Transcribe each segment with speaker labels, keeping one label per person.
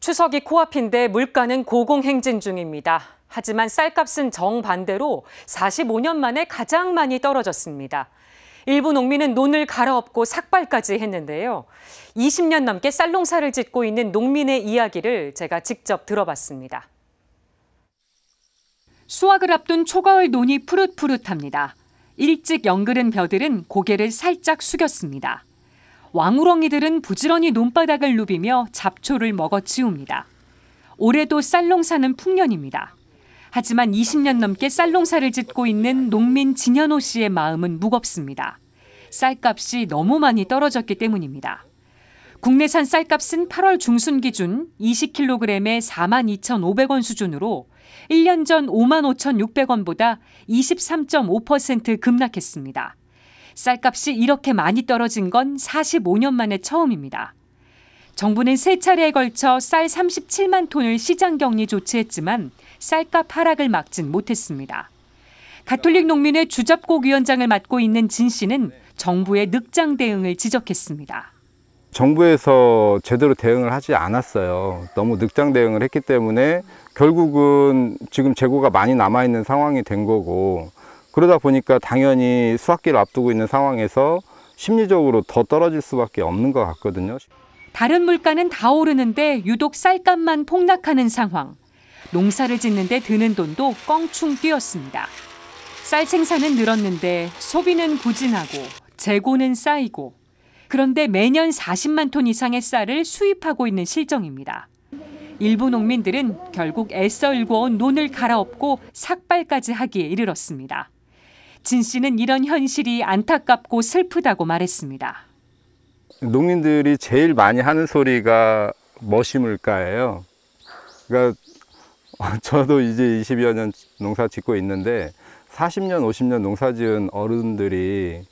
Speaker 1: 추석이 코앞인데 물가는 고공행진 중입니다. 하지만 쌀값은 정반대로 45년 만에 가장 많이 떨어졌습니다. 일부 농민은 논을 갈아엎고 삭발까지 했는데요. 20년 넘게 쌀 농사를 짓고 있는 농민의 이야기를 제가 직접 들어봤습니다. 수확을 앞둔 초가을 논이 푸릇푸릇합니다. 일찍 영그른 벼들은 고개를 살짝 숙였습니다. 왕우렁이들은 부지런히 논바닥을 누비며 잡초를 먹어치웁니다. 올해도 쌀 농사는 풍년입니다. 하지만 20년 넘게 쌀 농사를 짓고 있는 농민 진현호 씨의 마음은 무겁습니다. 쌀값이 너무 많이 떨어졌기 때문입니다. 국내산 쌀값은 8월 중순 기준 20kg에 42,500원 수준으로 1년 전 55,600원보다 23.5% 급락했습니다. 쌀값이 이렇게 많이 떨어진 건 45년 만에 처음입니다. 정부는 세 차례에 걸쳐 쌀 37만 톤을 시장 격리 조치했지만 쌀값 하락을 막진 못했습니다. 가톨릭 농민회 주잡곡 위원장을 맡고 있는 진 씨는 정부의 늑장 대응을 지적했습니다.
Speaker 2: 정부에서 제대로 대응을 하지 않았어요. 너무 늑장 대응을 했기 때문에 결국은 지금 재고가 많이 남아있는 상황이 된 거고, 그러다 보니까 당연히 수확기를 앞두고 있는 상황에서 심리적으로 더 떨어질 수밖에 없는 것 같거든요.
Speaker 1: 다른 물가는 다 오르는데 유독 쌀값만 폭락하는 상황. 농사를 짓는데 드는 돈도 껑충 뛰었습니다. 쌀 생산은 늘었는데 소비는 부진하고 재고는 쌓이고, 그런데 매년 40만 톤 이상의 쌀을 수입하고 있는 실정입니다. 일부 농민들은 결국 애써 일궈온 논을 갈아엎고 삭발까지 하기에 이르렀습니다. 진 씨는 이런 현실이 안타깝고 슬프다고 말했습니다.
Speaker 2: 농민들이 제일 많이 하는 소리가 머시물가예요. 그러니까 저도 이제 20여 년 농사 짓고 있는데 40년, 50년 농사 지은 어른들이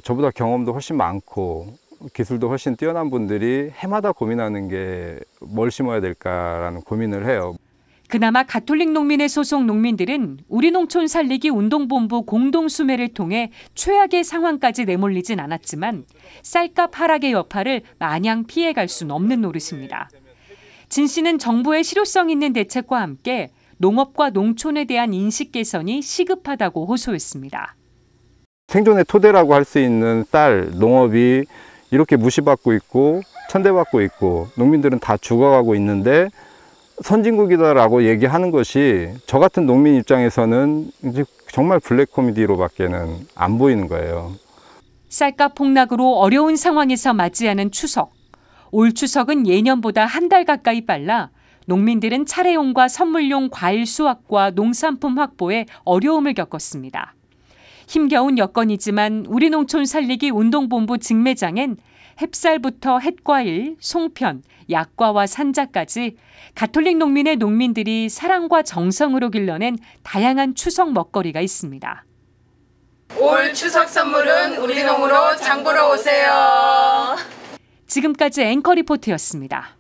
Speaker 2: 저보다 경험도 훨씬 많고 기술도 훨씬 뛰어난 분들이 해마다 고민하는 게 뭘 심어야 될까라는 고민을 해요.
Speaker 1: 그나마 가톨릭 농민회 소속 농민들은 우리농촌 살리기 운동본부 공동수매를 통해 최악의 상황까지 내몰리진 않았지만 쌀값 하락의 여파를 마냥 피해갈 수는 없는 노릇입니다. 진 씨는 정부의 실효성 있는 대책과 함께 농업과 농촌에 대한 인식 개선이 시급하다고 호소했습니다.
Speaker 2: 생존의 토대라고 할 수 있는 쌀, 농업이 이렇게 무시받고 있고 천대받고 있고 농민들은 다 죽어가고 있는데 선진국이다라고 얘기하는 것이 저 같은 농민 입장에서는 이제 정말 블랙 코미디로밖에는 안 보이는 거예요.
Speaker 1: 쌀값 폭락으로 어려운 상황에서 맞이하는 추석. 올 추석은 예년보다 한 달 가까이 빨라 농민들은 차례용과 선물용 과일 수확과 농산품 확보에 어려움을 겪었습니다. 힘겨운 여건이지만 우리농촌 살리기 운동본부 직매장엔 햅쌀부터 햇과일, 송편, 약과와 산자까지 가톨릭 농민의 농민들이 사랑과 정성으로 길러낸 다양한 추석 먹거리가 있습니다.
Speaker 3: 올 추석 선물은 우리농으로 장 보러 오세요.
Speaker 1: 지금까지 앵커 리포트였습니다.